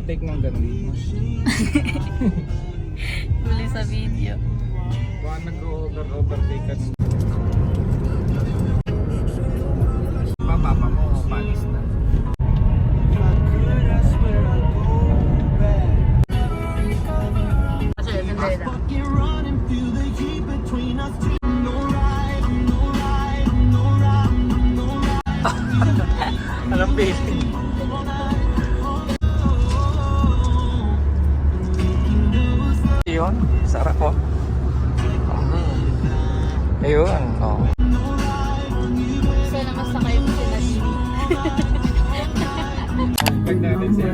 nag-overtake ng ganun. Huli sa video. Baka nag-overtake ka ng... Papa mo, panis na. Kasi sandali lang. Anong feeling? Yun, sarap po. Ayun, oh. Sana masakay mo sila dito. Pag natin siya.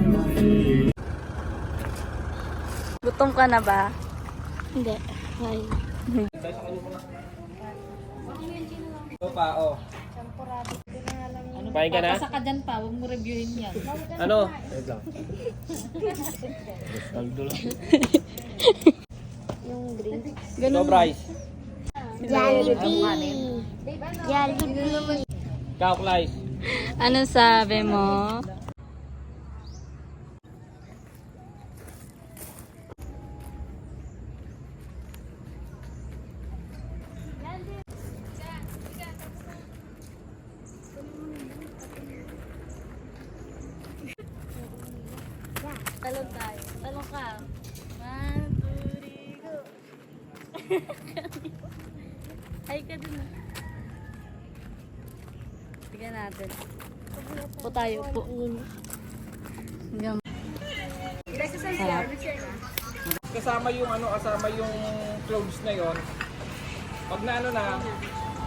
Gutom ka na ba? Hindi. Ay. Ito pa, oh. Pahin ka na? Papasa ka dyan pa, huwag mo reviewin yan. Ano? Wait lang. Caldo lang. Yung green. Ito, Bryce. Jollibee. Jollibee. Ikaw, Clyde. Anong sabi mo? Talong tayo. Talong ka. 1, 2, 3, go. Ay ka dun. Tignan natin. Po tayo po. Hanggang. Sarap. Kasama yung ano, kasama yung clothes na yon. Pag na ano na,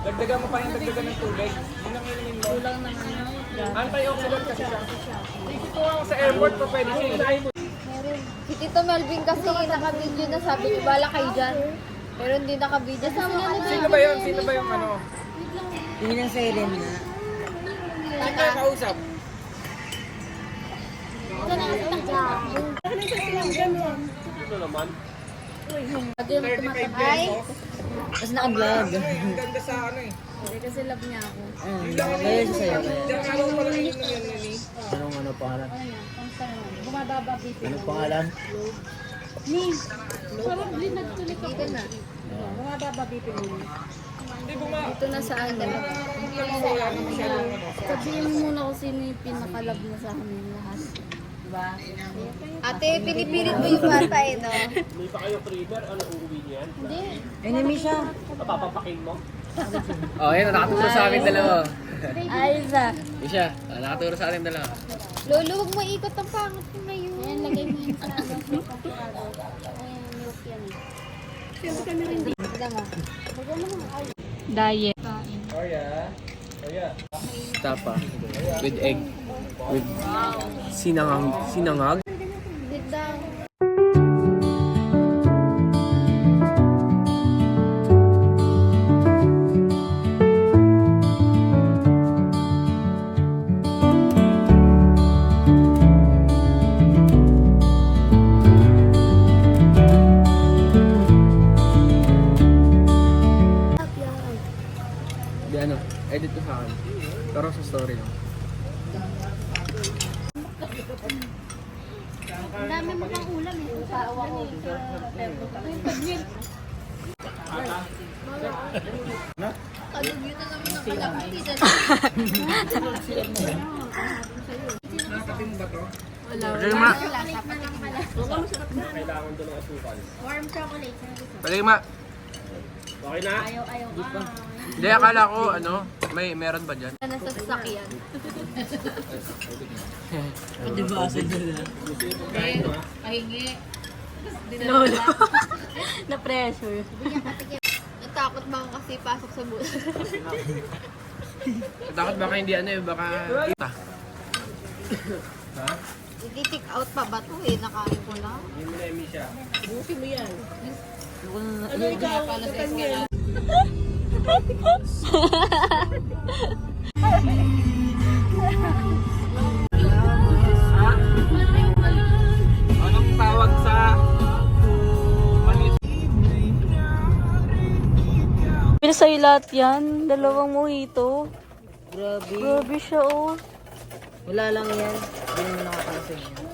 dagdagan mo pa yung dagdagan ng tubig. Yun ang inimin mo. Kulang ng ano. Antioxidant kasi siya. Ito ang sa airport pa pwede siya. Si Tito Melvin kasi naka-video na sabi ko, bala kayo dyan. Pero hindi naka-video. Sino ba yun? Sino ba yung ano? Tingin ang Salem na. Sino kayo kausap? Ito naman. Lagi yung 35 tumatakay. pesos. Tapos naka-vlog. Ang ganda sa ano eh. Hindi kasi love niya ako. Ngayon siya sa'yo. Diyan ka lang pala yun yun yun. Anong ano pangalan? Ano yan? Kamusta naman? Bumababa BP mo. Anong pangalan? Ni! Parang blinag tuloy ka po. Bumababa BP mo. Hindi buma. Ito na sa ano. Wala naman masyadong ano. Sabihin mo muna kung sino yung pinaka-love mo sa amin lahat. Diba? Ate, pinipilit mo yung bata eh, no? Hindi pa kayo freezer? Ano uuwi niyan? Hindi. Enemy siya. Papapakin mo? Oh, ayun, nakaturo sa amin dalawa. Aiza. Isha, nakaturo sa amin dalawa. Lolo, huwag mo ikot ang pangat mo na yun. Ayan, lagay mo yung sa pampurado. Ayan, milk yan eh. Tignan mo. Diet. Oh yeah. Oh yeah. Tapa. With egg. With sinangag. Sit down. Di ano, edit ko sa akin. Pero sa story lang. Ang dami mo pang ulam eh. Paawa ko. Nakatin ba to? Pagay ma. Kailangan doon ng asukal. Warm chocolate. Pagay ma. Okay na? Ayaw ka. Hindi, akala ko, ano, meron ba dyan? Nasa sasakyan. Di ba asa dyan? Pahingi. Lolo. Na-pressure. Natakot ba ako kasi pasok sa bus? Takot baka hindi ano eh, baka... Ha? I-take out pa ba ito eh? Nakain ko lang. Hindi mo na emi siya. Ano ikaw? Anong tawag sa manis? Pinasa'yo lahat yan. Dalawang mojito. Grabe. Grabe siya oh. Wala lang yan. Hindi mo nakakasing yan.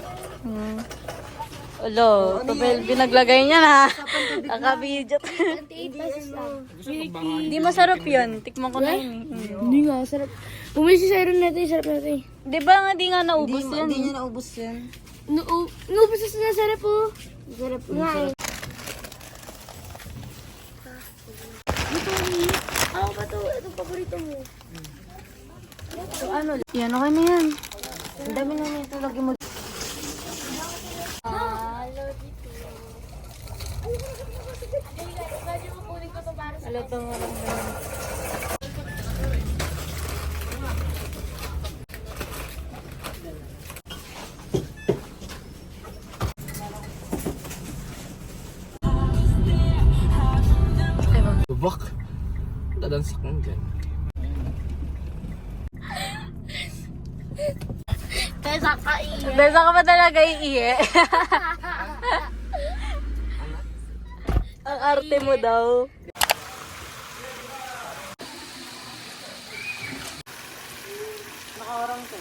Ulo, tubel, binaglagay niya na. Nakabidyo. Hindi masarap yun. Tikman ko na yun. Hindi nga, sarap. Bumili si Siren natin, sarap natin. Di ba nga di nga naubos yan? Hindi niya naubos yan. Nuubos na sarap po. Sarap nga eh. Ito ni, ako ba to? Itong paborito mo. Yan, okay na yan. Ang dami na niya. Lagi mo. Alatang walang ganun. Lubak. Dadansak ng dyan. Besa ka pa talaga iiye. Ang arte mo daw. Nakaorang to.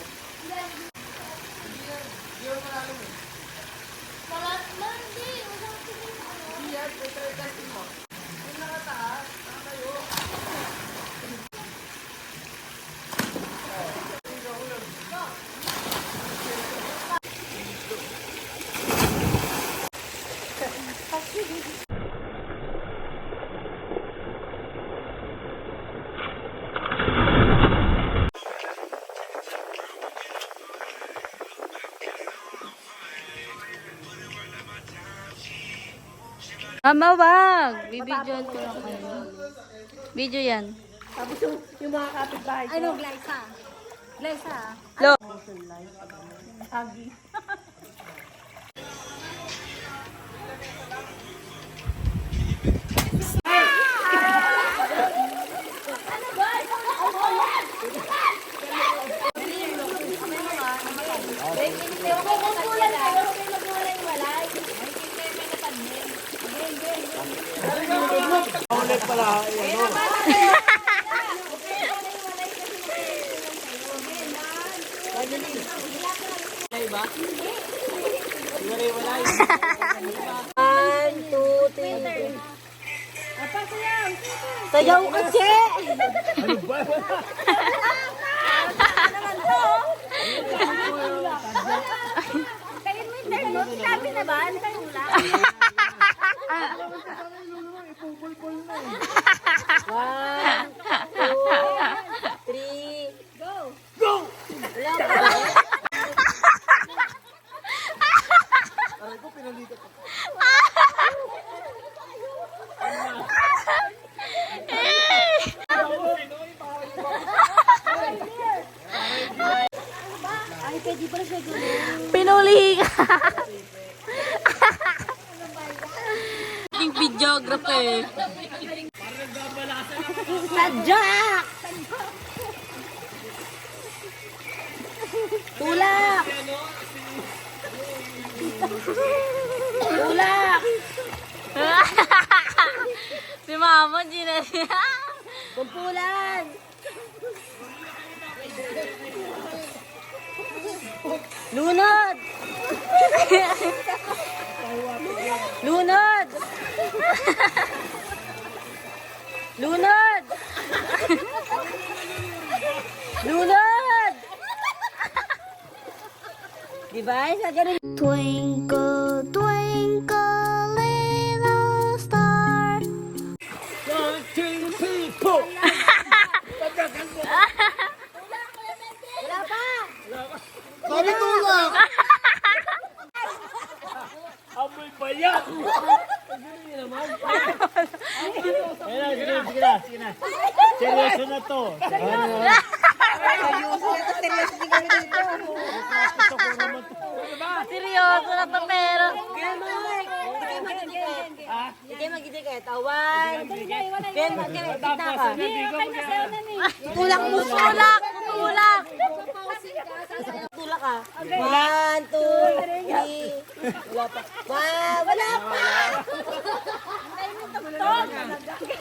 Mama, wag! Bibidyoan ko lang kayo. Video yan. Tapos yung mga kapitbahay ko. Ano, Glyza? Glyza? Lo. Agi. Ulit pala. One, two, three. Sayaw kasi! Kayo mo interno? Sabi na ba? Ano kayo hula? One, two, three. Pinuli ka. Ating videographer. Sadyak! Tulak! Tulak! Si Mama, Gina. Kumpulan! Lunod! Lunod! Lunod! Lunod! Diba? Sa ganun. Twinkle, twinkle, little star. Wala pa! Sabi tulak! Amoy bayan! Sige na. Seryoso na to. Seryoso na to, pero. Hindi magidikit. One. Ben, magidikit ka. Tulak mo, tulak! Tulak! Tulak ka. One, two, three. Wala pa. Wala pa.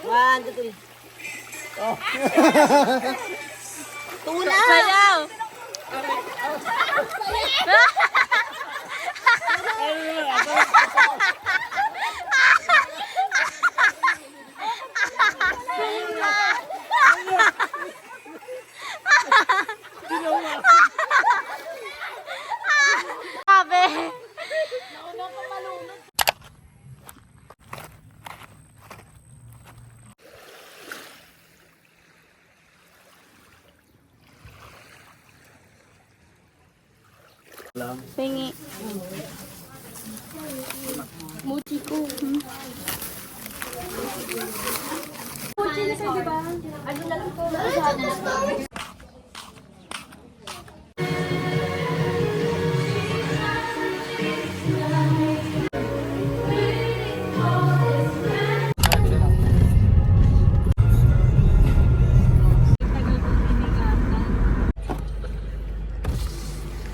One, two, three. Tulak! Sayaw! Pingi. Mochi ko.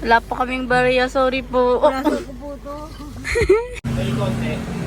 Wala pa kaming bariya, sorry po. May konti.